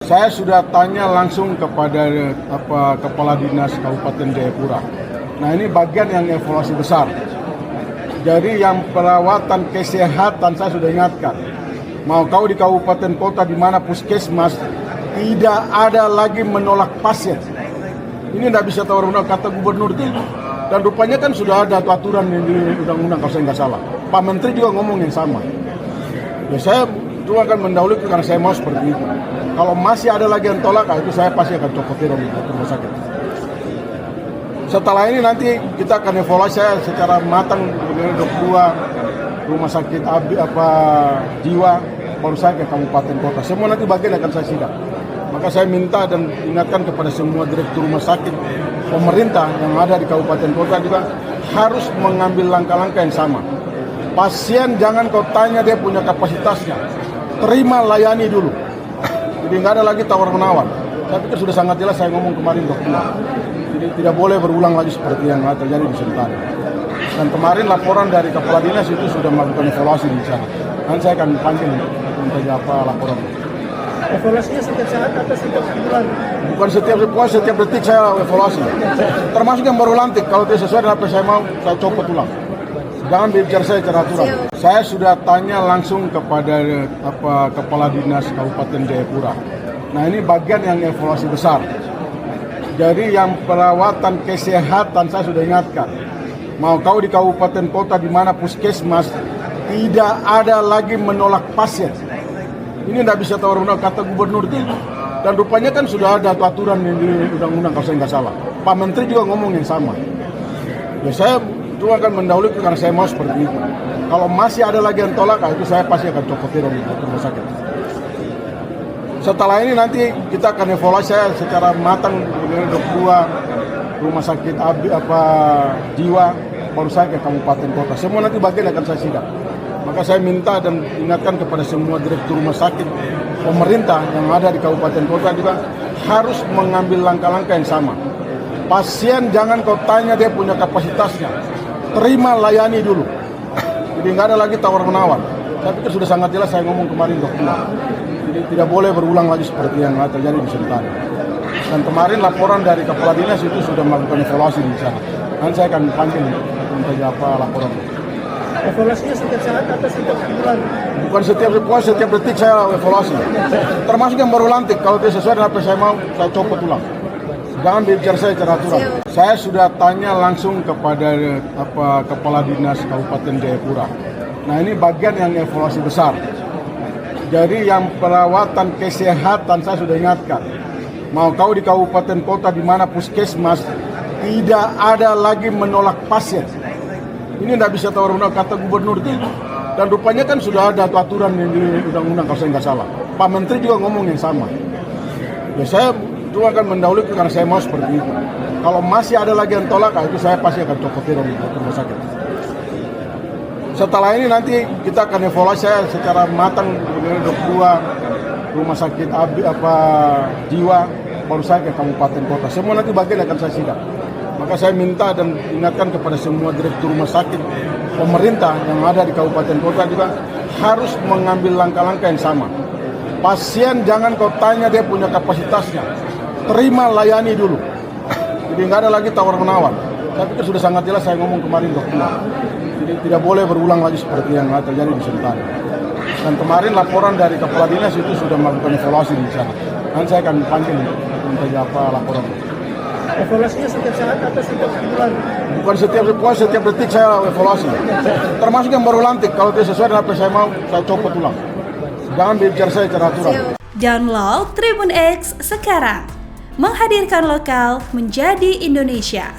Saya sudah tanya langsung kepada Kepala Dinas Kabupaten Jayapura. Nah, ini bagian yang evaluasi besar. Jadi yang perawatan kesehatan saya sudah ingatkan. Mau kau di kabupaten kota di mana puskesmas tidak ada lagi menolak pasien. Ini tidak bisa tawar-menawar kata gubernur itu. Dan rupanya kan sudah ada aturan di undang-undang kalau saya nggak salah. Pak Menteri juga ngomong yang sama. Ya saya cuma akan mendahului karena saya mau seperti itu. Kalau masih ada lagi yang tolak, itu saya pasti akan copot dari rumah sakit. Setelah ini nanti kita akan evaluasi saya secara matang dengan 22 rumah sakit jiwa baru saya ke kabupaten kota. Semua nanti bagian akan saya sidak. Maka saya minta dan ingatkan kepada semua direktur rumah sakit pemerintah yang ada di kabupaten kota juga harus mengambil langkah-langkah yang sama. Pasien jangan kau tanya dia punya kapasitasnya, terima layani dulu. Jadi nggak ada lagi tawar-menawar. Saya pikir sudah sangat jelas saya ngomong kemarin dokter. Jadi tidak boleh berulang lagi seperti yang terjadi di Sentani. Dan kemarin laporan dari Kepala Dinas itu sudah melakukan evaluasi di sana. Nanti saya akan panggil untuk laporan. Evaluasinya setiap saat atau setiap bulan? Bukan setiap detik saya evaluasi. Termasuk yang baru lantik. Kalau tidak sesuai dengan apa saya mau, saya copot ulang. Jangan bicara saya secara aturan. Saya sudah tanya langsung kepada Kepala Dinas Kabupaten Jayapura. Nah, ini bagian yang evaluasi besar. Jadi yang perawatan kesehatan saya sudah ingatkan. Mau kau di kabupaten kota di mana puskesmas tidak ada lagi menolak pasien. Ini tidak bisa tawar-menawar kata gubernur itu. Dan rupanya kan sudah ada aturan di undang-undang kalau saya nggak salah. Pak Menteri juga ngomong yang sama. Ya saya cuma akan mendahului karena saya mau seperti itu. Kalau masih ada lagi yang tolak, itu saya pasti akan copot dari rumah sakit. Setelah ini nanti kita akan evaluasi saya secara matang dengan 22 rumah sakit jiwa baru saya ke kabupaten kota. Semua nanti bagian akan saya sidak. Maka saya minta dan ingatkan kepada semua direktur rumah sakit pemerintah yang ada di kabupaten kota juga harus mengambil langkah-langkah yang sama. Pasien jangan kau tanya dia punya kapasitasnya, terima layani dulu. Jadi nggak ada lagi tawar-menawar. Saya pikir sudah sangat jelas saya ngomong kemarin dokter. Jadi tidak boleh berulang lagi seperti yang terjadi di Sentani. Dan kemarin laporan dari Kepala Dinas itu sudah melakukan evaluasi di sana. Nanti saya akan panggil untuk laporan. Evaluasinya setiap saat atau setiap bulan? Bukan setiap detik saya evaluasi. Termasuk yang baru lantik. Kalau tidak sesuai dengan apa saya mau, saya copot ulang. Jangan bicara saya secara aturan. Saya sudah tanya langsung kepada Kepala Dinas Kabupaten Jayapura. Nah, ini bagian yang evaluasi besar. Jadi yang perawatan kesehatan saya sudah ingatkan. Mau kau di kabupaten kota di mana puskesmas tidak ada lagi menolak pasien. Ini tidak bisa tawar-menawar kata gubernur itu. Dan rupanya kan sudah ada aturan di undang-undang kalau saya nggak salah. Pak Menteri juga ngomong yang sama. Ya saya cuma akan mendahului karena saya mau seperti itu. Kalau masih ada lagi yang tolak, itu saya pasti akan copot dari rumah sakit. Setelah ini nanti kita akan evaluasi saya secara matang dengan 22 rumah sakit jiwa baru saya ke kabupaten kota. Semua nanti bagian akan saya sidak. Maka saya minta dan ingatkan kepada semua direktur rumah sakit pemerintah yang ada di kabupaten kota juga harus mengambil langkah-langkah yang sama. Pasien jangan kau tanya dia punya kapasitasnya, terima layani dulu. Jadi nggak ada lagi tawar-menawar. Saya pikir sudah sangat jelas saya ngomong kemarin dokter. Jadi tidak boleh berulang lagi seperti yang terjadi di Sentani. Dan kemarin laporan dari Kepala Dinas itu sudah melakukan evaluasi di sana. Nanti saya akan panggil untuk laporan. Evaluasinya setiap saat atau setiap bulan? Bukan setiap detik saya evaluasi. Termasuk yang baru lantik. Kalau tidak sesuai dengan apa saya mau, saya copot ulang. Jangan bicara saya secara aturan. Download Tribun X sekarang. Menghadirkan lokal menjadi Indonesia.